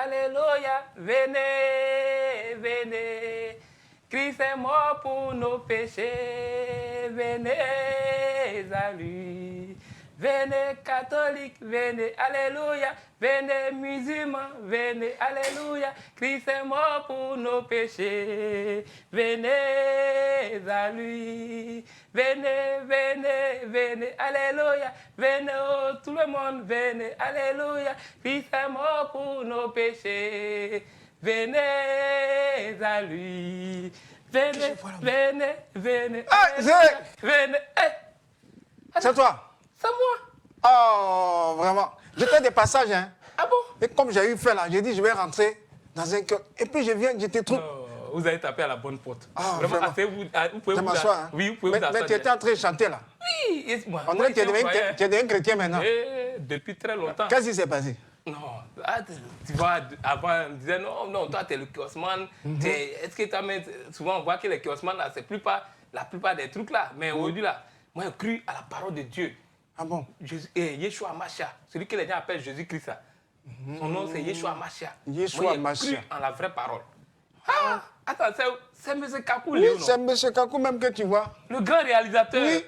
alléluia, venez, venez. Christ est mort pour nos péchés, venez à lui. Venez catholiques, venez, alléluia. Venez musulmans, venez, alléluia. Christ est mort pour nos péchés, venez à lui. Venez, venez, venez, alléluia. Venez, oh, tout le monde, venez, alléluia. Christ est mort pour nos péchés, venez à lui. Venez, venez, venez, venez. C'est toi? C'est moi. Oh, vraiment. J'ai fait des passages, hein. Ah bon? Et comme j'ai eu fait là, j'ai dit je vais rentrer dans un cœur. Et puis je viens, j'étais trop... Vous avez tapé à la bonne porte. Ah, vraiment. Vous pouvez vous asseoir. Hein. Oui, vous pouvez vous asseoir. Mais tu étais en train de chanter là. Oui. On dirait que tu es devenu chrétien maintenant. Depuis très longtemps. Qu'est-ce qui s'est passé? Non, tu vois, avant, on disait non, toi, tu es le kiosman. Est-ce que tu as souvent, on voit que les kiosman, là, c'est la plupart des trucs là. Mais aujourd'hui, là, moi, j'ai cru à la parole de Dieu. Ah bon? Yeshua Mashiach, celui que les gens appellent Jésus-Christ. Son nom, c'est Yeshua Mashiach. Yeshua Moi, j'ai cru en la vraie parole. Ah, attends, c'est M. Kakou, oui, Léo, c'est M. Kakou même que tu vois. Le grand réalisateur. Oui.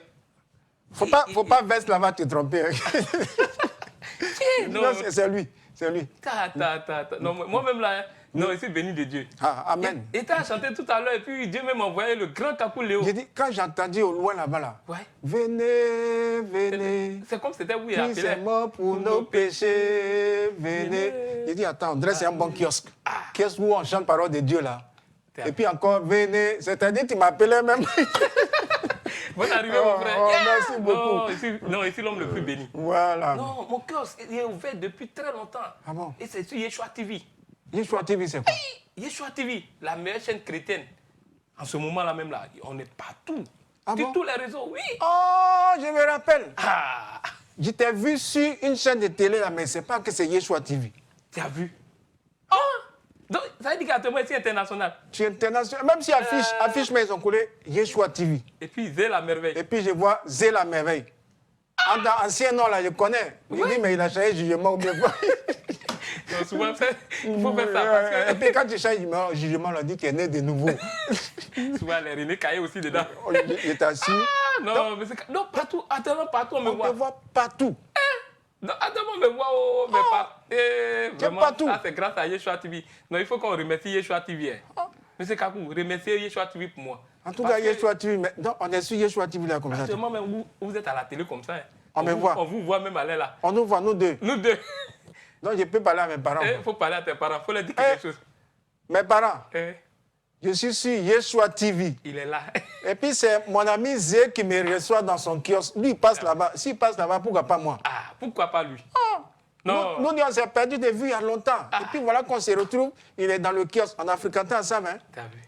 Faut pas veste là-bas te tromper. Non, c'est lui. C'est lui. Non, moi-même là, non, je suis béni de Dieu. Ah, amen. Et tu as chanté tout à l'heure, et puis Dieu m'a envoyé le grand Kakou Léo. J'ai dit, quand j'ai entendu au loin là-bas, là, ouais. Venez, venez. C'est comme c'était oui. Christ est mort pour nos péchés, venez. J'ai dit, attends, on dirait c'est un bon kiosque. Kiosque où on chante parole de Dieu là. Et puis encore, venez. C'est-à-dire, tu m'appelais même. Bonne arrivée, mon frère. Merci beaucoup. Non, ici l'homme le plus béni. Voilà. Non, mon kiosque est ouvert depuis très longtemps. Ah bon? Et c'est sur Yeshua TV. Yeshua TV, c'est quoi? Yeshua TV, la meilleure chaîne chrétienne. En ce moment-là même, là, on est partout. Ah sur bon? tous les réseaux, oui. Oh, je me rappelle. Ah. Je t'ai vu sur une chaîne de télé, là, mais c'est pas que c'est Yeshua TV. Tu as vu? Oh! Donc, ça veut dire qu'à moi, c'est international. Tu es international. Même si affiche, mais ils ont collé Yeshua TV. Et puis, Zé la merveille. Et puis, je vois Zé la merveille. Ancien nom, là, je connais. Il dit, mais il a changé jugement ou bien quoi. Donc, souvent, il faut faire ça. Parce que... Et puis, quand tu changes jugement, on dit qu'il est né de nouveau. Souvent, les René Caillé aussi dedans. Il est assis. Ah, non, mais c'est... Non, partout. Attends, partout, on me voit. On te voit partout. Non, attends, on me voit, mais pas. Vraiment, partout. Ça, c'est grâce à Yeshua TV. Non, il faut qu'on remercie Yeshua TV. Monsieur Kakou, remerciez Yeshua TV pour moi. En tout cas, Yeshua TV, mais non, on est sur Yeshua TV là comme ça. Actuellement, même vous êtes à la télé comme ça. On me voit. On vous voit même aller là. On nous voit, nous deux. Nous deux. Non, je peux parler à mes parents. Il faut parler à tes parents, il faut leur dire quelque chose. Mes parents, je suis sur Yeshua TV. Il est là. Et puis c'est mon ami Zé qui me reçoit dans son kiosque. Lui, il passe là-bas. S'il passe là-bas, pourquoi pas moi? Ah, pourquoi pas lui? Non. Nous, on s'est perdu de vue il y a longtemps. Et puis voilà qu'on se retrouve, il est dans le kiosque. On a fréquenté ensemble. Hein? T'as vu?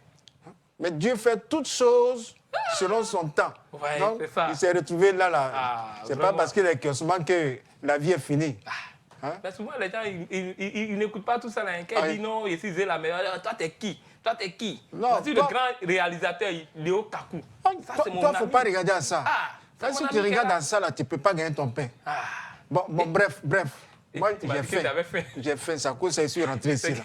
Mais Dieu fait toutes choses selon son temps. Ouais, donc, c'est ça. il s'est retrouvé là. C'est pas parce qu'il est kiosman que la vie est finie. Hein? Mais souvent, les gens, ils n'écoutent pas tout ça. Là. Quand ils disent non, je suis Zé la meilleure. Toi, t'es qui? Toi, t'es qui? Non, c'est le grand réalisateur, Léo Kakou. Ça, toi, il ne faut pas regarder à ça. Si tu regardes à ça, là, tu ne peux pas gagner ton pain. Bon, bref. Moi, j'ai fait ça. Cause je suis rentré ici. Là.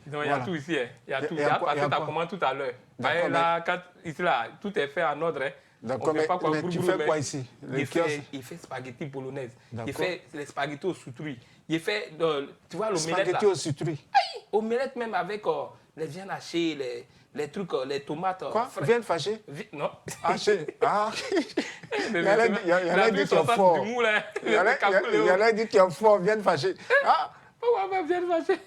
Non, il y a tout ici. Il y a tout. Il y a passé ta commande tout à l'heure. Là, ici, là, tout est fait en ordre. D'accord, mais tu fais quoi ici? Il fait spaghetti bolognaise. Il fait les spaghettis au soutruy. Il fait, tu vois, l'omelette là. Spaghetti au soutruy. Omelette même avec les viandes hachées, les trucs, les tomates. Quoi? Viande fâchée? Non. Hachée? Ah. Il y en a dit qu'il est fort. Il y en a dit qu'il est fort, viande fâchée. Ah. Pourquoi pas viande fâchée?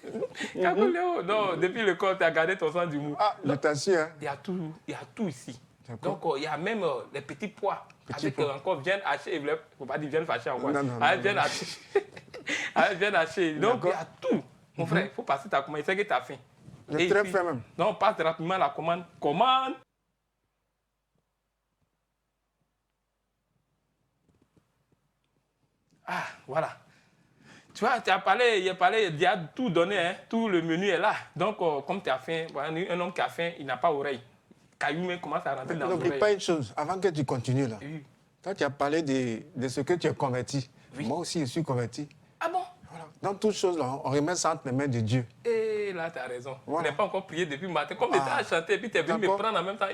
Non, depuis le corps, tu as gardé ton sang du mou. Ah, je t'assure. Il y a tout ici. Donc, il y a même les petits pois. Avec encore viande hachée. Il ne faut pas dire viande fâchée encore. Avec viande hachée. Avec viande hachée. Donc, il y a tout. Mon frère, il faut passer ta commande. Il sait que tu as faim. J'ai très faim même. Non, passe rapidement la commande. Commande. Ah, voilà. Tu vois, il a parlé, il a tout donné, hein. Tout le menu est là. Donc, comme tu as faim, voilà, un homme qui a faim, il n'a pas d'oreille. Caillou commence à rentrer dans l'oreille. N'oublie pas une chose, avant que tu continues là. Toi, tu as parlé de ce que tu es converti. Oui. Moi aussi, je suis converti. Ah bon? Voilà. Dans toutes choses, là, on remet ça entre les mains de Dieu. Et là, tu as raison. Voilà. Tu n'es pas encore prié depuis le matin. Comme tu étais à chanter, et puis tu es venu me prendre en même temps.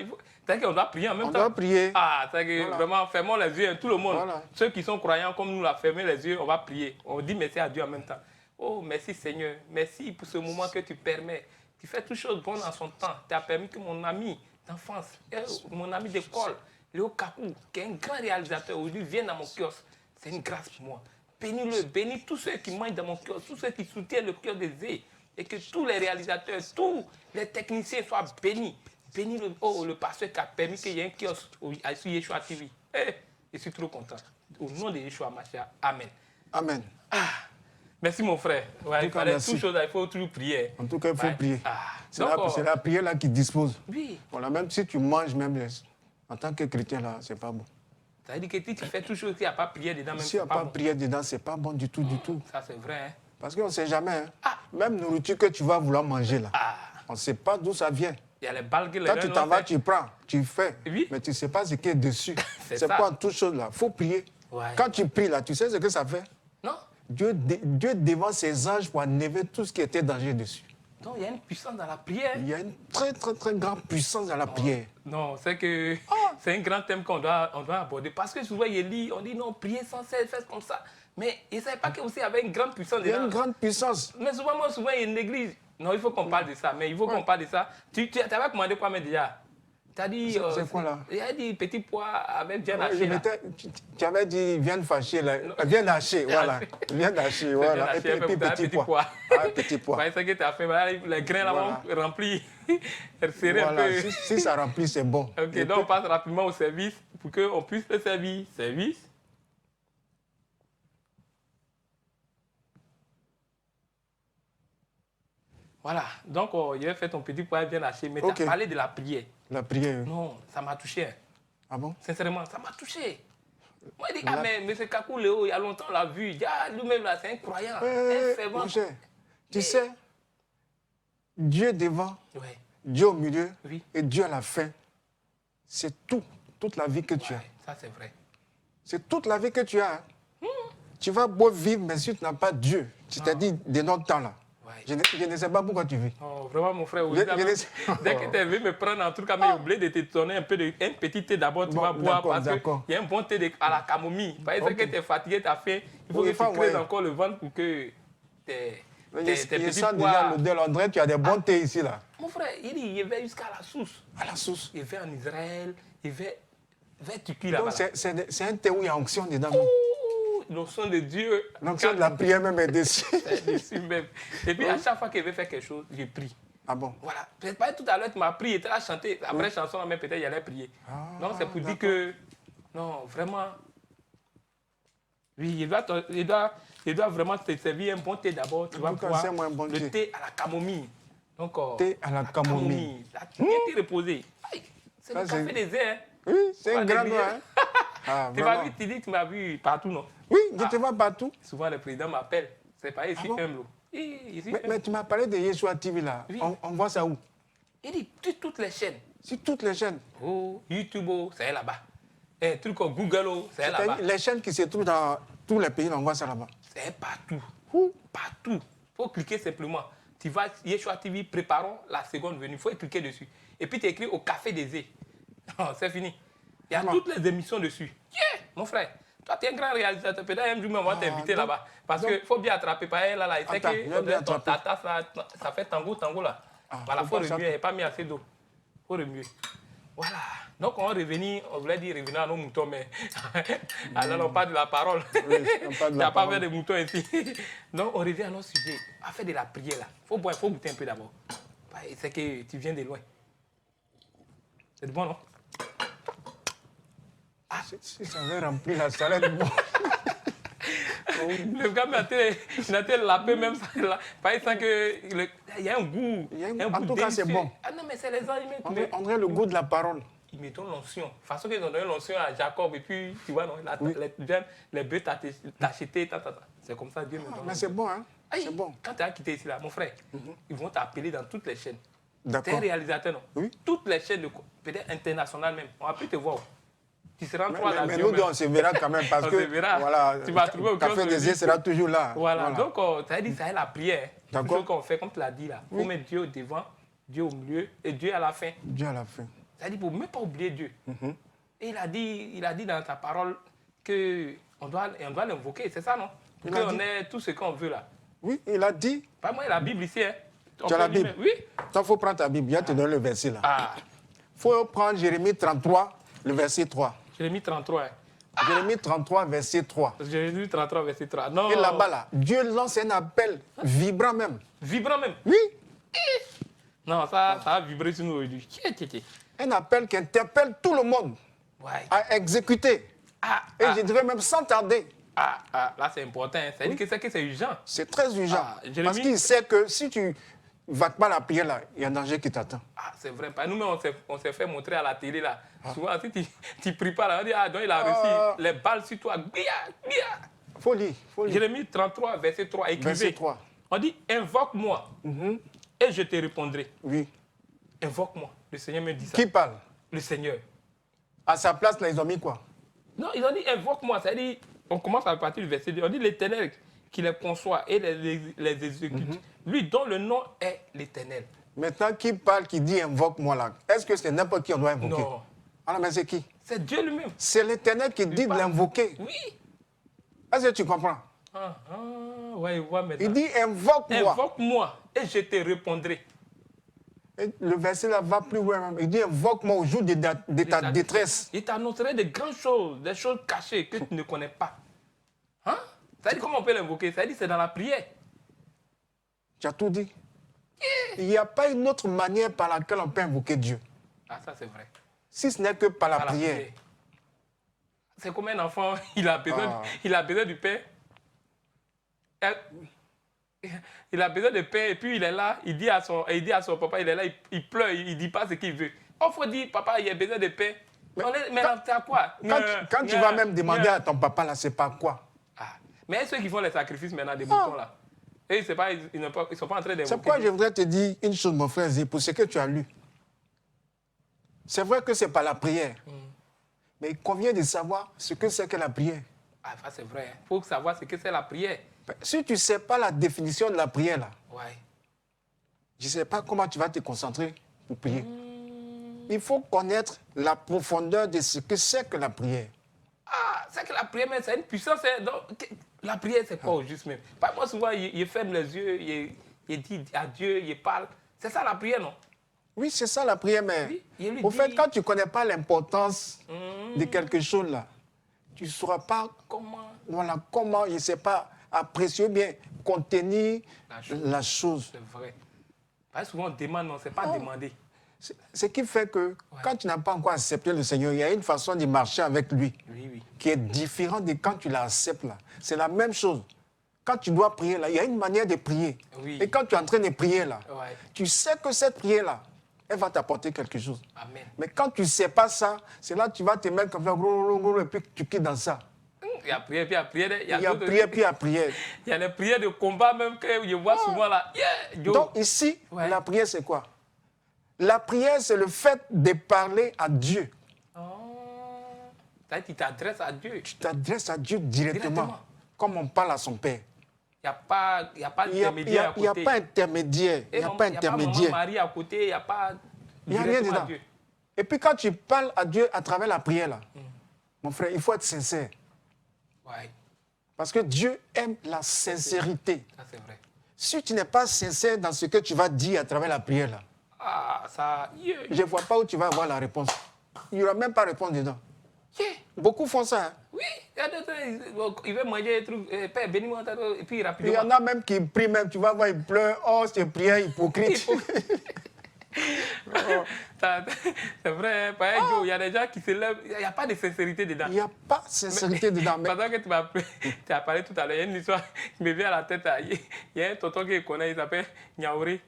C'est qu'on doit prier en même temps. On doit prier. Ah, c'est que vraiment, fermons les yeux, tout le monde. Voilà. Ceux qui sont croyants comme nous, là, fermez les yeux, on va prier. On dit merci à Dieu en même temps. Oh, merci Seigneur. Merci pour ce moment que tu permets. Tu fais toutes choses bonnes en son temps. Tu as permis que mon ami d'enfance, mon ami d'école, Léo Kakou, qui est un grand réalisateur, aujourd'hui vienne dans mon kiosque. C'est une grâce pour moi. Bénis-le, bénis tous ceux qui mangent dans mon kiosque, tous ceux qui soutiennent le cœur des Zé. Et que tous les réalisateurs, tous les techniciens soient bénis. Bénis le pasteur qui a permis qu'il y ait un kiosque sur Yeshua TV. Je suis trop content. Au nom de Yeshua Mashiach, Amen. Amen. Merci mon frère. Ouais, il fallait toutes choses, il faut toujours prier. En tout cas, il faut prier. Donc, c'est la prière là qui dispose. Oui. Voilà, même si tu manges, même en tant que chrétien, là, c'est pas bon. Ça veut dire que si tu fais toutes choses, s'il n'y a pas prière dedans, même s'il n'y a pas prière dedans, c'est pas bon du tout, du tout. Ça, c'est vrai. Hein? Parce qu'on ne sait jamais. Hein. Même nourriture que tu vas vouloir manger, là, on ne sait pas d'où ça vient. Il y a les balgues. Quand tu t'en vas, tu prends, tu fais. Oui. Mais tu ne sais pas ce qui est dessus. C'est pas toutes choses là. Il faut prier. Ouais. Quand tu pries, là, tu sais ce que ça fait? Non. Dieu devant ses anges pour enlever tout ce qui était danger dessus. Donc, il y a une puissance dans la prière. Il y a une très, très, très grande puissance dans la prière. Non, c'est que c'est un grand thème qu'on doit aborder. Parce que souvent, il lit, on dit non, priez sans cesse, faites comme ça. Mais il ne savait pas qu'il y avait une grande puissance dedans. Il y a une grande puissance. Mais souvent, il y a une église. Non, il faut qu'on parle de ça. Mais il faut qu'on parle de ça. Tu avais commandé quoi, mais déjà? Tu as dit. C'est quoi là? Il y a dit petit pois avec viande hachée. Tu avais dit viande fâchée, là. Viande hachée, voilà. Viande hachée, voilà. Et puis petit pois. Ah, petit pois. C'est ce que tu as fait. Les grains là vont remplir. Voilà. Un peu. Si ça remplit, c'est bon. Ok, donc on passe rapidement au service pour qu'on puisse le servir. Service. Voilà, donc il a fait ton petit pois bien haché, mais tu as parlé de la prière. La prière. Non, ça m'a touché. Ah bon? Sincèrement, ça m'a touché. Moi, je dis, mais M. Kakou Léo, il y a longtemps, on l'a vu. Lui-même, là, c'est un croyant, un fervent. Tu sais, Dieu devant, Dieu au milieu et Dieu à la fin, c'est toute la vie que tu as. Ça, c'est vrai. C'est toute la vie que tu as. Tu vas beau vivre, mais si tu n'as pas Dieu, tu t'es dit de notre temps là. Je ne sais pas pourquoi tu vis. Oh, vraiment, mon frère, dès que tu es venu me prendre un truc, j'ai oublié de te donner un petit thé d'abord, tu vas boire, parce qu'il y a un bon thé à la camomille. Parce que tu es fatigué, tu as faim, il faut que tu creuses encore le ventre pour que tes petits pois... déjà l'odeur, André, tu as des bons thés ici, là. Mon frère, il va jusqu'à la source. À la source? Il va en Israël, il va vers Turquie, là-bas. Donc, c'est un thé où il y a onction dedans. L'onction de Dieu. L'onction de la prière même est dessus. C'est dessus même. Et puis à chaque fois qu'il veut faire quelque chose, je prie. Ah bon? Voilà. Pas tout à l'heure, tu m'as prié, tu étais là chanter. Après chanson, même peut-être il allait prier. Donc c'est pour dire que, non, vraiment, oui, il doit vraiment te servir un bon thé d'abord. Tu vas boire le thé à la camomille. Donc, thé à la camomille. Tu es reposé. C'est le café des airs. Oui, c'est un grand noir. Tu m'as vu partout, non? Oui, je te vois partout. Souvent, le président m'appelle. C'est pas ici, humble. Mais tu m'as parlé de Yeshua TV, là. Oui. On voit ça où? Il dit toutes les chaînes. Sur toutes les chaînes? Oh, YouTube, c'est là-bas. Un truc comme Google, c'est là-bas. Les chaînes qui se trouvent dans tous les pays, on voit ça là-bas. C'est partout. Partout. Il faut cliquer simplement. Tu vas, Yeshua TV, préparons la seconde venue. Il faut cliquer dessus. Et puis tu écris au Café des Zé. C'est fini. Il y a toutes les émissions dessus. Mon frère, toi, tu es un grand réalisateur. Peut-être un jour, on va t'inviter là-bas. Parce qu'il faut bien attraper. Pas elle, là, il sait que ton tata, ça fait tango, là. Voilà, il faut remuer. Il n'y a pas mis assez d'eau. Il faut remuer. Voilà. Donc, on voulait dire revenir à nos moutons, mais alors on parle de la parole. Il n'y a pas de moutons ici. Donc, on revient à notre sujet. On fait de la prière, là. Il faut boire, il faut goûter un peu d'abord. C'est que tu viens de loin. C'est bon, non? Si ça avait rempli la salade, bon. Le gars m'a été lapé même ça. Par exemple, il y a un goût. En tout cas, c'est bon. Ah non, mais c'est les aliments. On dirait le goût de la parole. Ils mettent l'onction. De toute façon, ils ont donné l'onction à Jacob. Et puis, tu vois, non, les bœufs t'acheter. C'est comme ça, Dieu me donne. Mais c'est bon, hein? C'est bon. Quand tu as quitté ici, là, mon frère, ils vont t'appeler dans toutes les chaînes. Tu es D'accord. réalisateur, non? Oui. Toutes les chaînes, peut-être internationales même. On va plus te voir. Tu seras en trois là. Mais nous deux, on se verra quand même parce que voilà, tu vas trouver au Café des Yeux sera toujours là. Voilà. Donc, ça veut dire ça est la prière. D'accord. Ce qu'on fait, comme tu l'as dit là. Il faut mettre Dieu au devant, Dieu au milieu et Dieu à la fin. Dieu à la fin. Ça veut dire pour ne même pas oublier Dieu. Et il a dit dans ta parole qu'on doit l'invoquer, c'est ça, non? Pour qu'on ait tout ce qu'on veut là. Oui, il a dit. Pas moi, il y a la Bible ici. Hein. Tu as la Bible? Oui. Il faut prendre ta Bible, je vais te donner le verset là. Ah. Il faut prendre Jérémie 33, le verset 3. Jérémie 33. Hein. Jérémie 33, verset 3. Jérémie 33, verset 3. Non. Et là-bas, là, Dieu lance un appel vibrant même. Vibrant même? Oui. Non, ça a vibré sur nous aujourd'hui. Un appel qui interpelle tout le monde à exécuter. Et je dirais même sans tarder. Là c'est important. Hein. Ça veut dire que c'est urgent. C'est très urgent. Parce qu'il sait que si tu ne vas pas la prière là, il y a un danger qui t'attend. C'est vrai. Nous-mêmes, on s'est fait montrer à la télé là. Souvent, si tu ne pries pas là, on dit donc il a reçu les balles sur toi. Faut lire. Jérémie 33, verset 3. Écrivez. Verset 3. On dit invoque-moi et je te répondrai. Oui. Invoque-moi. Le Seigneur me dit ça. Qui parle? Le Seigneur. À sa place, là, ils ont mis quoi? Non, ils ont dit invoque-moi. C'est-à-dire, on commence à partir du verset 2. On dit l'Éternel qui les conçoit et les exécute. Lui dont le nom est l'Éternel. Maintenant, qui parle, qui dit invoque-moi là? Est-ce que c'est n'importe qui on doit invoquer? Non. Alors, mais c'est qui? C'est Dieu lui-même. C'est l'Éternel qui dit de l'invoquer. Oui. Est-ce que tu comprends? Ouais, maintenant. Il dit invoque-moi. Invoque-moi et je te répondrai. Et le verset là va plus loin. Il dit invoque-moi au jour de ta détresse. Il t'annoncerait de grandes choses, des choses cachées que tu ne connais pas. Hein? Ça dit comment on peut l'invoquer? Ça dit c'est dans la prière. Tu as tout dit. Il n'y a pas une autre manière par laquelle on peut invoquer Dieu. Ah, ça c'est vrai. Si ce n'est que par la prière. C'est comme un enfant, il a besoin du Père. Il a besoin de paix et puis il est là, il dit à son papa, il est là, il pleure, il ne dit pas ce qu'il veut. Il faut dire, papa, il a besoin de paix. Mais c'est à quoi? Quand tu vas même demander à ton papa, là, c'est pas quoi? Mais ceux qui font les sacrifices maintenant, des moutons là, et ils ne sont pas en train d'invoquer. C'est pourquoi je voudrais te dire une chose, mon frère Zé, pour ce que tu as lu. C'est vrai que c'est pas la prière. Mais il convient de savoir ce que c'est que la prière. Ça c'est vrai. Il faut savoir ce que c'est la prière. Si tu ne sais pas la définition de la prière, là, je ne sais pas comment tu vas te concentrer pour prier. Il faut connaître la profondeur de ce que c'est que la prière. C'est que la prière, c'est une puissance. Donc, la prière, c'est quoi au juste même? Moi, souvent, il ferme les yeux, il dit à Dieu, il parle. C'est ça la prière, non? Oui, c'est ça la prière, mais au fait, quand tu ne connais pas l'importance de quelque chose, là, tu ne sauras pas comment, je ne sais pas, apprécier bien, contenir la chose. C'est vrai. Souvent, on demande, non, ce n'est pas demander. Ce qui fait que quand tu n'as pas encore accepté le Seigneur, il y a une façon de marcher avec lui qui est différente de quand tu l'acceptes là. C'est la même chose. Quand tu dois prier là, il y a une manière de prier. Et quand tu es en train de prier là, tu sais que cette prière là, elle va t'apporter quelque chose. Amen. Mais quand tu ne sais pas ça, c'est là que tu vas te mettre comme ça, et puis tu quittes dans ça. Il y a prière, puis il y a prière. Il y a prière, puis il y a prière. Il y a les prières de combat même que je vois souvent là. Donc ici, la prière c'est quoi? La prière, c'est le fait de parler à Dieu. Tu t'adresses à Dieu. Tu t'adresses à Dieu directement. Comme on parle à son Père. Il n'y a pas d'intermédiaire à côté. Il n'y a pas intermédiaire. Il n'y a pas intermédiaire. Marie à côté, il n'y a pas... Il n'y a rien dedans. Et puis quand tu parles à Dieu à travers la prière, là, mon frère, il faut être sincère. Parce que Dieu aime la sincérité. Ça, c'est vrai. Si tu n'es pas sincère dans ce que tu vas dire à travers la prière, là, je ne vois pas où tu vas avoir la réponse. Il n'y aura même pas de réponse dedans. Beaucoup font ça. Hein? Oui, il y a d'autres, ils veulent manger des trucs, Père, bénis-moi, et puis rapidement. Il y en a même qui prient, même, tu vas voir, ils pleurent, oh, c'est prière hypocrite. C'est vrai, il y a des gens qui se lèvent, il n'y a pas de sincérité dedans. Il n'y a pas de sincérité dedans. Mais... Pendant que tu as parlé tout à l'heure, il y a une histoire qui me vient à la tête. Il y a un tonton qui connaît, il s'appelle Niaouri.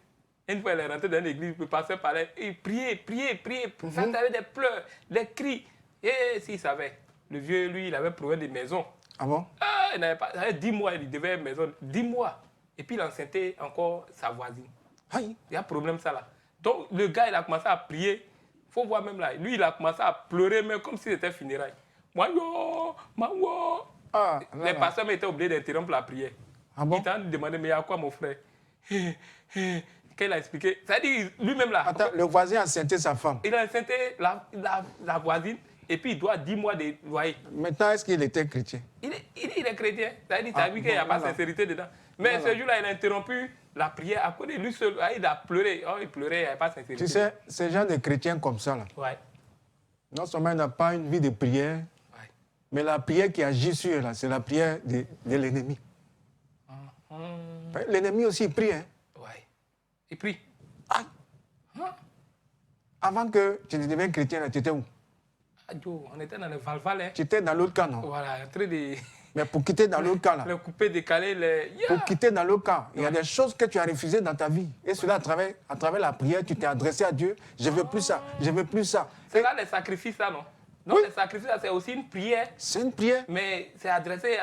Une fois, il est rentré dans l'église, il passait par là, il priait. Ça avait des pleurs, des cris. Et s'il savait, le vieux, lui, il avait problème de maison. Ah bon? Il n'avait pas, ça avait 10 mois, il devait une maison. 10 mois. Et puis, il enceintait encore sa voisine. Il y a un problème, ça là. Donc, le gars, il a commencé à prier. faut voir même là. Lui, il a commencé à pleurer, même comme si c'était funérailles. Moi, yo, maman. Ah, les pasteurs étaient obligés d'interrompre la prière. Ah bon? Il t'a demandé, mais il y a quoi, mon frère? Qu'elle a expliqué. C'est-à-dire, lui-même là. Attends, le voisin a scenté sa femme. Il a scenté la voisine et puis il doit 10 mois de loyer. Maintenant, est-ce qu'il était chrétien? Il est chrétien. C'est-à-dire, tu as vu qu'il n'y a pas de sincérité dedans. Mais ce jour-là, il a interrompu la prière à cause de lui seul. Il a pleuré. Oh, il pleurait, il n'y avait pas de sincérité. Tu sais, ces gens de chrétiens comme ça, là, non seulement ils n'ont pas une vie de prière, mais la prière qui agit sur eux, c'est la prière de l'ennemi. L'ennemi aussi, il prie. Hein? Il prie. Avant que tu ne deviennes chrétien, là, tu étais où? On était dans le Valval. Hein. Tu étais dans l'autre camp, non? Voilà, en train de... Mais pour quitter dans l'autre camp, là. Le couper, décaler, Pour quitter dans l'autre camp, il y a des choses que tu as refusées dans ta vie. Et cela, à travers la prière, tu t'es adressé à Dieu. Je ne veux plus ça, je ne veux plus ça. C'est là les sacrifices, là, non? Non, les sacrifices, c'est aussi une prière. C'est une prière. Mais c'est adressé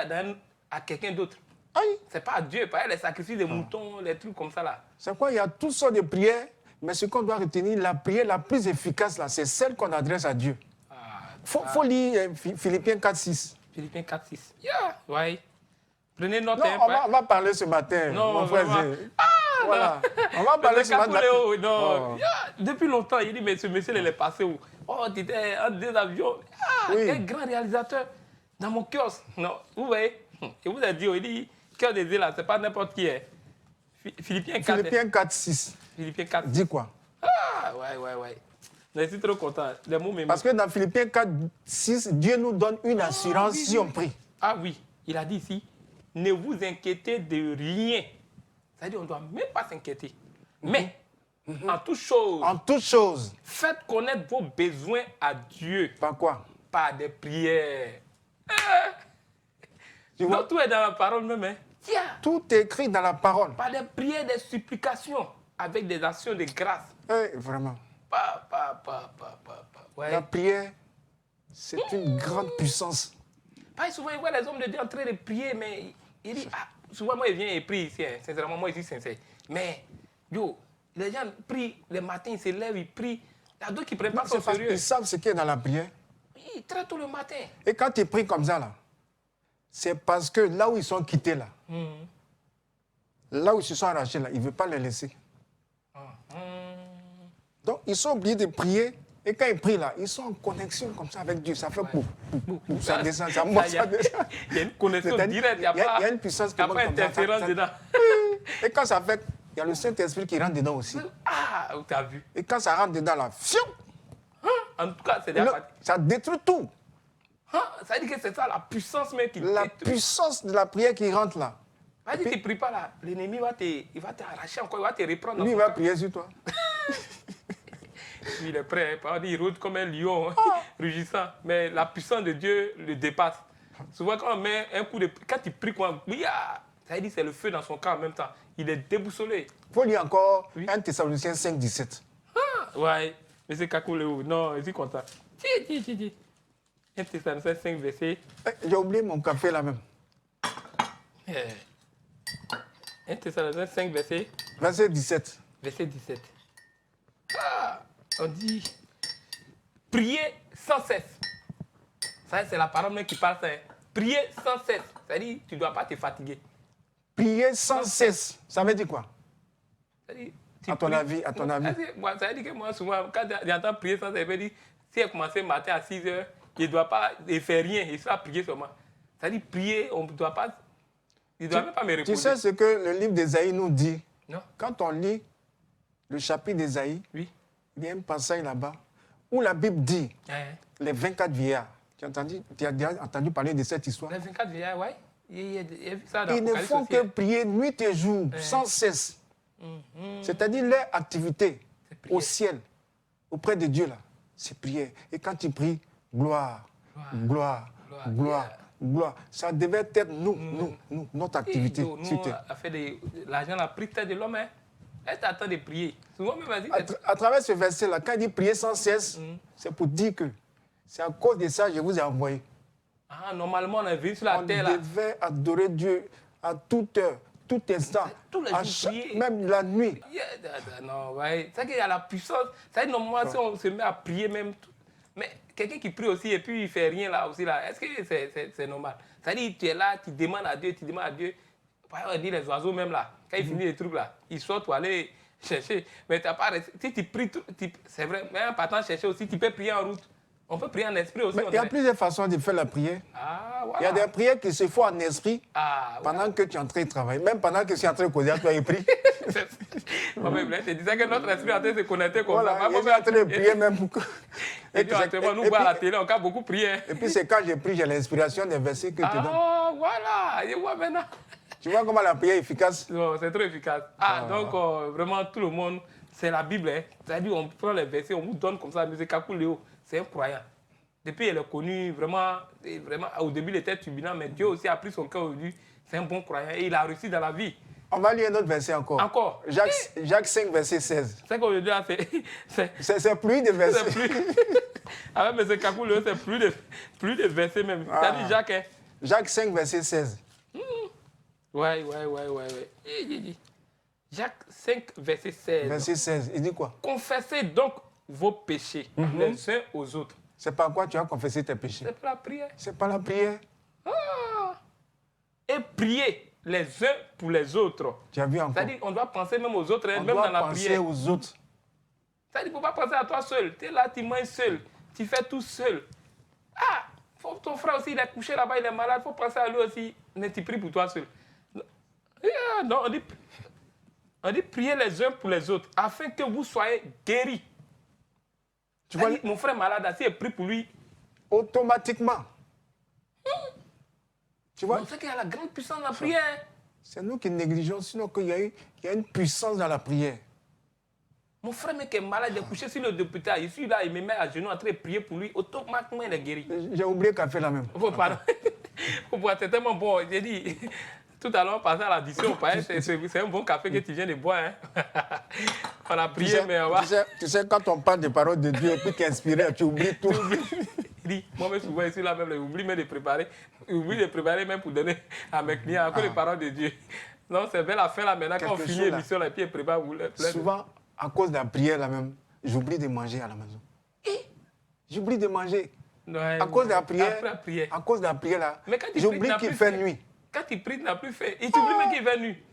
à quelqu'un d'autre. C'est pas à Dieu, pas les sacrifices des moutons, les trucs comme ça, là. C'est quoi? Il y a toutes sortes de prières, mais ce qu'on doit retenir, la prière la plus efficace, là, c'est celle qu'on adresse à Dieu. Faut lire Philippiens 4.6. Philippiens 4.6. Ouais. Prenez note. Non, on va parler ce matin, mon frère. Voilà. On va parler ce matin. Depuis longtemps, il dit, mais ce monsieur, il est passé où? Oh, tu étais un des avions. Un grand réalisateur dans mon kiosque. Non, vous voyez? Il vous a dit, il dit, cœur des îles, c'est pas n'importe qui est. Philippiens 4. Philippiens 4.6. Philippiens 4. Dis quoi? Ouais. Je suis trop content. Parce que dans Philippiens 4.6, Dieu nous donne une assurance si on prie. Ah oui, il a dit ici, ne vous inquiétez de rien. C'est-à-dire, on ne doit même pas s'inquiéter. Mais, en toute chose, faites connaître vos besoins à Dieu. Par quoi? Par des prières. Donc, tout est dans la parole même. Hein? Tout est écrit dans la parole. Par des prières, des supplications, avec des actions de grâce. Vraiment. Ouais. La prière, c'est une grande puissance. Souvent, il voit les hommes de Dieu en train de prier, mais il dit, souvent, moi, il vient et prie ici. Hein. Sincèrement, moi, je suis sincère. Mais, les gens prient le matin, ils se lèvent, ils prient. Il y a d'autres qui ne prennent pas ça au sérieux. Ils savent ce qu'il y a dans la prière. Ils très tôt le matin. Et quand ils prient comme ça, là, c'est parce que là où ils sont quittés, là, là où ils se sont arrachés, là, ils ne veulent pas les laisser. Donc, ils sont obligés de prier. Et quand ils prient là, ils sont en connexion comme ça avec Dieu. Ça fait ça descend, ça monte, ça descend. Il y a une connexion directe. Il y a une puissance qui monte comme ça. Il n'y a pas interférence dedans. Et quand ça fait, il y a le Saint-Esprit qui rentre dedans aussi. Tu as vu. Et quand ça rentre dedans là, en tout cas, c'est déjà ça détruit tout. Ça veut dire que c'est ça la puissance même qui la puissance de la prière qui rentre là. Tu ne pries pas là, l'ennemi il va t'arracher encore, il va te reprendre. Lui, il va prier sur toi. Il est prêt, il rôde comme un lion, rugissant. Mais la puissance de Dieu le dépasse. Souvent, quand on met un coup de... Quand il prie, ça veut dire que c'est le feu dans son cœur en même temps. Il est déboussolé. Il faut lire encore 1 Thessaloniciens 5.17. Ouais, mais c'est Kakouleo. Non, je suis content. 1 Thessaloniciens 5, verset... J'ai oublié mon café là même. 1 Thessaloniciens 5, verset... Verset 17. Verset 17. On dit, priez sans cesse. Ça, c'est la parole même qui parle ça. Priez sans cesse. C'est-à-dire, tu ne dois pas te fatiguer. Prier sans cesse. Ça veut dire quoi? À ton avis. Ça veut dire que moi, souvent, quand j'entends prier sans cesse, ça veut dire, si elle commence le matin à 6 heures, il ne doit pas faire rien, il sera prier seulement. C'est-à-dire, prier, on ne doit pas... Il ne doit même pas me répondre. Tu sais ce que le livre d'Ésaïe nous dit? Non. Quand on lit le chapitre d'Ésaïe, oui. Il y a un passage là-bas où la Bible dit les 24 vieillards. Tu as déjà entendu parler de cette histoire? Les 24 vieillards, oui. Ils ne font que prier nuit et jour, sans cesse. C'est-à-dire leur activité au ciel, auprès de Dieu, là, c'est prier. Et quand ils prient, gloire, gloire, gloire, gloire. Ça devait être notre activité. Nous, on a fait l'argent, la prière de l'homme. Elle t'attend de prier. Souvent, même, à travers ce verset-là, quand il dit prier sans cesse, c'est pour dire que c'est à cause de ça que je vous ai envoyé. Normalement, on est venu sur la terre. On devait adorer Dieu à toute heure, tout instant, tous les jours prier. même la nuit. Non, ouais. C'est qu'il y a la puissance. C'est normalement si on se met à prier même. Mais quelqu'un qui prie aussi et puis il ne fait rien là aussi, là, est-ce que c'est normal? C'est-à-dire tu es là, tu demandes à Dieu, tu demandes à Dieu. On dit les oiseaux même là, quand ils finissent les trucs là, ils sortent pour aller chercher. Mais tu n'as pas... Si tu pries, c'est vrai, mais en partant chercher aussi, tu peux prier en route. On peut prier en esprit aussi. Il y a plusieurs façons de faire la prière. Ah, voilà. Il y a des prières qui se font en esprit pendant que tu es en train de travailler. Même pendant que tu es en train de causer, tu as pris. Je disais que notre esprit est en train de se connecter comme voilà, ça. Je suis en train de prier même. Et puis, nous, voit à la télé, on a beaucoup prié. Et puis, c'est quand je prie, j'ai l'inspiration des versets que tu donnes. Ah, voilà. Je vois maintenant. Tu vois comment la prière est efficace? C'est trop efficace. Donc, vraiment, tout le monde, c'est la Bible. Hein. C'est-à-dire, on prend les versets, on vous donne comme ça. M. Kakou Léo, c'est un croyant. Depuis, il est connu vraiment, au début, il était turbulent, mais Dieu aussi a pris son cœur aujourd'hui. C'est un bon croyant et il a réussi dans la vie. On va lire un autre verset encore. Encore. Jacques 5, verset 16. C'est qu'aujourd'hui, c'est plus de versets. Avec M. Kakou Léo, c'est plus de versets même. C'est-à-dire Jacques. Hein? Jacques 5, verset 16. Ouais. Jacques 5, verset 16. Verset 16, il dit quoi? Confessez donc vos péchés les uns aux autres. C'est par quoi tu as confessé tes péchés? C'est par la prière. C'est par la prière. Et prier les uns pour les autres. Tu as vu encore? C'est-à-dire qu'on doit penser même aux autres, même dans la prière. On doit penser aux autres. C'est-à-dire qu'il ne faut pas penser à toi seul. Tu es là, tu manges seul. Tu fais tout seul. Ton frère aussi, il est couché là-bas, il est malade. Il faut penser à lui aussi. Mais tu pries pour toi seul. Non, on dit prier les uns pour les autres afin que vous soyez guéris. Tu vois, mon frère malade, si il prie pour lui, automatiquement. Tu vois? On sait qu'il y a la grande puissance dans la prière. C'est nous qui négligeons, sinon qu'il y a une puissance dans la prière. Mon frère qui est malade, il est couché sur le député. Je suis là, il me met à genoux en train de prier pour lui. Automatiquement, il est guéri. J'ai oublié qu'elle fait la même. Oh, pardon. C'est tellement bon. J'ai dit, tout à l'heure, on passait à l'addition. C'est un bon café que tu viens de boire. Hein. On a prié, mais on va... Tu sais, quand on parle des paroles de Dieu et puis qu'elle inspire, tu oublies tout. Moi, souvent, ici, là, même, j'oublie même de préparer. J'oublie de préparer même pour donner à mes clients encore les paroles de Dieu. Non, c'est vers la fin, là, maintenant, quand on finit l'émission, et puis on prépare. Souvent, à cause de la prière, là même, j'oublie de manger à la maison. J'oublie de manger. Ouais, à cause de la prière. À cause de la prière, là, j'oublie qu'il fait nuit. Quand tu pries, tu n'as plus fait. Et tu oublies même qu'il fait nuit.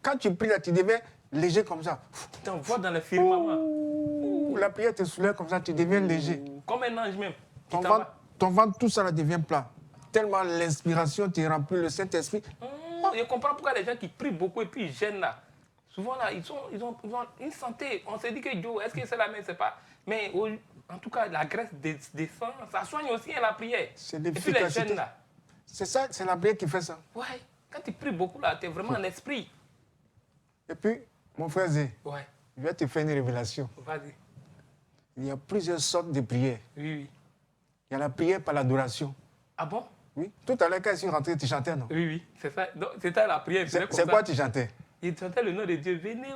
Quand tu pries, là, tu deviens léger comme ça. Tu t'envoies dans le firmament. La prière te soulève comme ça, tu deviens léger. Comme un ange même. Ton ventre, tout ça là, devient plat. Tellement l'inspiration te remplit le Saint-Esprit. Je comprends pourquoi les gens qui prient beaucoup et puis ils gênent là. Souvent là, ils ont une santé. On se dit que Dieu, est-ce que c'est la même? C'est pas. Mais en tout cas, la graisse descend. Ça soigne aussi la prière. C'est l'efficacité. Et puis les gênes là. C'est ça, c'est la prière qui fait ça. Ouais. Quand tu pries beaucoup là, tu es vraiment en esprit. Et puis, mon frère Zé, je vais te faire une révélation. Vas-y. Il y a plusieurs sortes de prières. Oui. Il y a la prière par l'adoration. Ah bon? Oui. Tout à l'heure, quand je suis rentré, tu chantais, non? Oui. C'est ça. C'était la prière. C'est quoi tu chantais? Il chantait le nom de Dieu. Venez,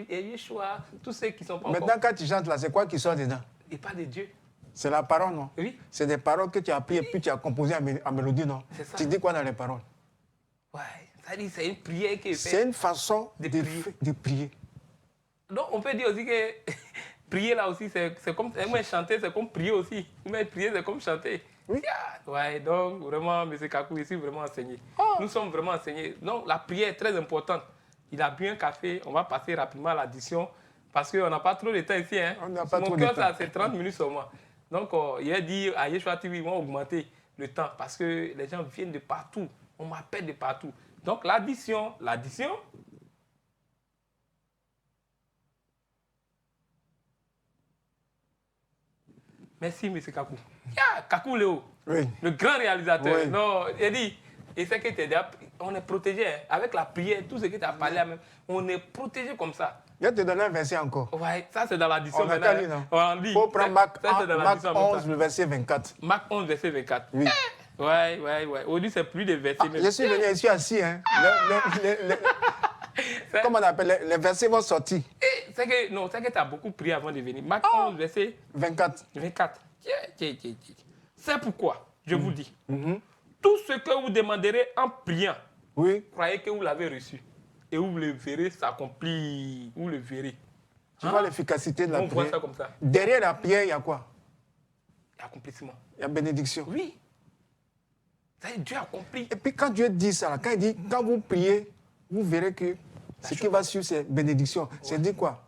Yeshua, tous ceux qui sont pas Maintenant, quand tu chantes là, c'est quoi qui sort dedans? Il parle de Dieu. C'est la parole, non? Oui. C'est des paroles que tu as prises et puis tu as composées en mélodie, non? C'est ça. Tu dis quoi dans les paroles? Ouais. C'est-à-dire c'est une prière qui est faite. C'est une façon de prier. Donc, on peut dire aussi que prier là aussi, c'est comme chanter, c'est comme prier aussi. Mais prier, c'est comme chanter. Oui. Ouais, donc vraiment, M. Kakou, ici, vraiment enseigné. Nous sommes vraiment enseignés. Donc, la prière est très importante. Il a bu un café, on va passer rapidement à l'addition parce qu'on n'a pas trop de temps ici. Hein. On n'a pas trop de temps. Mon cœur, c'est 30 minutes seulement. Donc, il a dit à Yeshua TV, ils vont augmenter le temps parce que les gens viennent de partout. On m'appelle de partout. Donc, l'addition. Merci, M. Kakou. Kakou Léo, le grand réalisateur. Oui. Non, il dit, et c'est que on est protégé hein, avec la prière, tout ce que tu as parlé, même, on est protégé comme ça. Je vais te donner un verset encore. Ouais, ça c'est dans l'addition. On lit. Il faut prendre Marc 11, le verset 24. Marc 11, verset 24. Oui. Ouais. Aujourd'hui, c'est plus de versets. Je suis venu ici assis. Hein. Comment on appelle? Les versets vont sortir. C'est que tu as beaucoup prié avant de venir. Marc 11, verset 24. C'est pourquoi, je vous dis, tout ce que vous demanderez en priant, Oui. Croyez que vous l'avez reçu. Et vous le verrez s'accomplir. Vous le verrez. Tu vois l'efficacité de la prière. On voit ça comme ça. Derrière la prière, il y a quoi? Accomplissement. Il y a bénédiction. Oui. Ça y est, Dieu accomplit. Et puis quand Dieu dit ça, quand il dit, quand vous priez, vous verrez que ce qui va suivre, c'est bénédiction. Ouais. C'est dit quoi?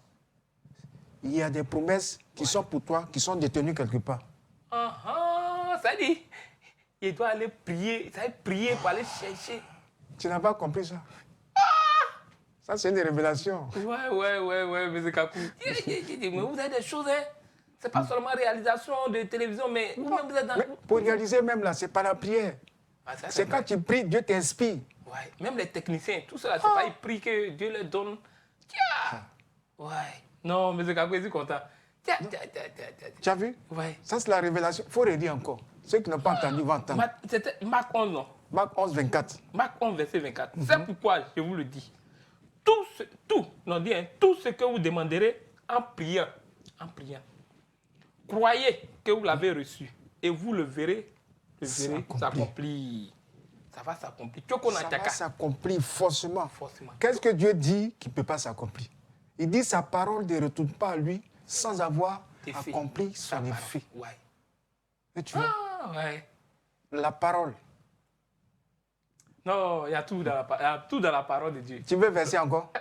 Il y a des promesses qui sont pour toi, qui sont détenues quelque part. Ça dit, il doit aller prier. Ça veut dire prier pour aller chercher. Tu n'as pas compris ça? Ça, c'est une révélation. Ouais, mais c'est Kakou. Mais vous avez des choses, hein. C'est pas seulement réalisation de télévision, mais vous-même, vous êtes dans... Mais pour réaliser même là, c'est pas la prière. C'est quand tu pries, Dieu t'inspire. Ouais, même les techniciens, tout cela, c'est pas ils prient que Dieu leur donne. Ouais. Non, mais c'est Kakou, je suis content. Tu as vu? Ouais. Ça, c'est la révélation. Il faut redire encore. Ceux qui n'ont pas entendu vont entendre. C'était Marc 11, non? Marc 11, 24. Marc 11, verset 24. C'est pourquoi je vous le dis. Tout ce que vous demanderez en priant, croyez que vous l'avez reçu et vous le verrez s'accomplir. Ça va s'accomplir. Ça va s'accomplir forcément. Qu'est-ce que Dieu dit qui ne peut pas s'accomplir? Il dit sa parole ne retourne pas à lui sans avoir accompli son effet. Ouais. Et tu vois? Ouais. La parole. Non, il y a tout dans la parole de Dieu. Tu veux verser encore?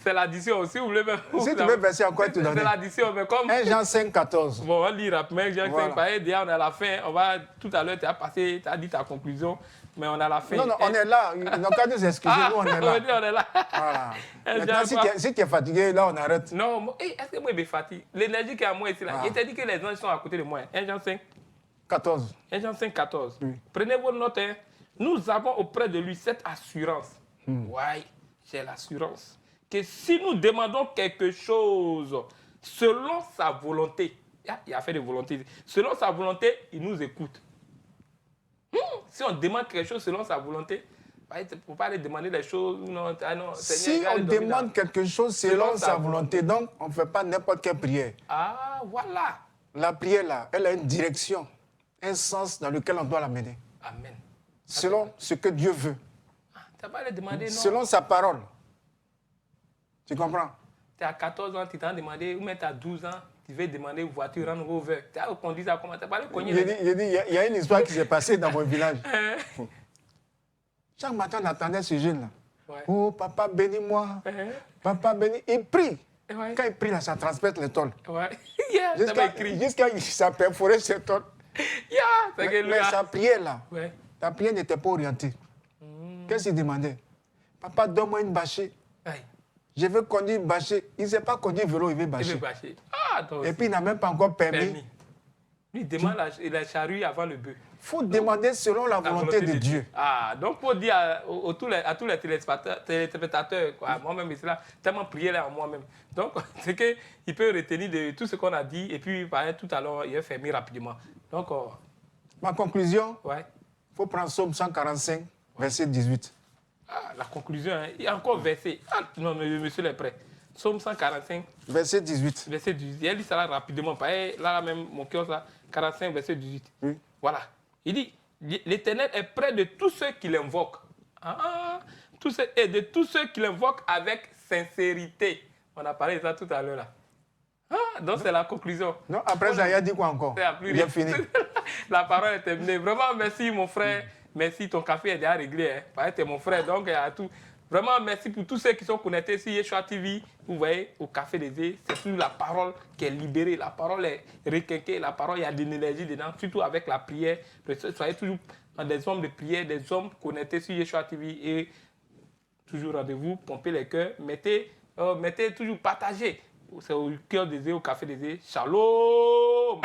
C'est l'addition aussi, vous voulez même. Si tu veux verser encore, tu donnes. C'est l'addition, mais comme. 1 Jean 5, 14. Bon, on va lire rapidement. 1 Jean 5, pareil, déjà on est à la fin. On va, tout à l'heure, tu as dit ta conclusion, mais on est à la fin. Non, on est là. Ils n'ont qu'à nous excuser. Nous, on est là. On est là. Voilà. Maintenant, si tu es fatigué, là, on arrête. Non, est-ce que moi, je suis fatigué? L'énergie qui est à moi ici, là. Il t'a dit que les anges sont à côté de moi. 1 Jean 5. 14. 1 Jean 5, 14. Oui. Prenez vos notes. Hein. Nous avons auprès de lui cette assurance. Oui, j'ai l'assurance. Que si nous demandons quelque chose selon sa volonté, il a fait des volontés, selon sa volonté, il nous écoute. Si on demande quelque chose selon sa volonté, il ne faut pas aller demander des choses. Non, si on demande quelque chose selon sa volonté, donc on ne fait pas n'importe quelle prière. Ah, voilà. La prière, là, elle a une direction, un sens dans lequel on doit la mener. Amen. Selon ce que Dieu veut. Tu n'as pas à aller demander, non? Selon sa parole. Tu comprends? Tu es à 14 ans, tu t'en demandé, ou même tu as 12 ans, tu veux demander une voiture, rendre Rover. Tu as conduit ça comment? Tu n'as pas allé cogner. Il y a une histoire qui s'est passée dans mon village. Chaque matin, on attendait ce jeune-là. Ouais. Oh, papa, bénis-moi. Papa, bénis. Il prie. Ouais. Quand il prie, là, ça transperce les tôles. Ouais. Jusqu'à ça perforait ses tôles. Mais sa prière, là, ta prière n'était pas orientée. Qu'est-ce qu'il demandait? Papa, donne-moi une bâchée. Je veux conduire une bâchée. Il ne sait pas conduire vélo, il veut bâcher. Et puis, il n'a même pas encore permis. Lui, il demande la charrue avant le bœuf. Il faut demander selon la volonté de Dieu. Donc, pour dire à tous les téléspectateurs, moi-même, c'est là, tellement prier là en moi-même. Donc, c'est qu'il peut retenir de tout ce qu'on a dit et puis, tout à l'heure, il va fermer rapidement. Donc, ma conclusion, il faut prendre Psaume 145, verset 18. La conclusion, hein, il y a encore verset. Non, monsieur est prêt. Psaume 145. Verset 18. Verset 18. Elle dit ça là rapidement. Là, même, mon cœur, ça. 45, verset 18. Oui. Voilà. Il dit, l'Éternel est près de tous ceux qui l'invoquent. Et de tous ceux qui l'invoquent avec sincérité. On a parlé de ça tout à l'heure là. Donc c'est la conclusion. Non, après ça, il a dit quoi encore? Il a fini. La parole est terminée. Vraiment, merci mon frère. Merci, ton café est déjà réglé. Hein. Tu es mon frère, donc il y a tout. Vraiment, merci pour tous ceux qui sont connectés sur Yeshua TV. Vous voyez, au Café des Zé, c'est toujours la parole qui est libérée. La parole est requinquée. La parole, il y a de l'énergie dedans, surtout avec la prière. Soyez toujours dans des hommes de prière, des hommes connectés sur Yeshua TV. Et toujours rendez-vous, pompez les cœurs. Mettez toujours, partagez. C'est au cœur des Zé, au Café des Zé. Shalom!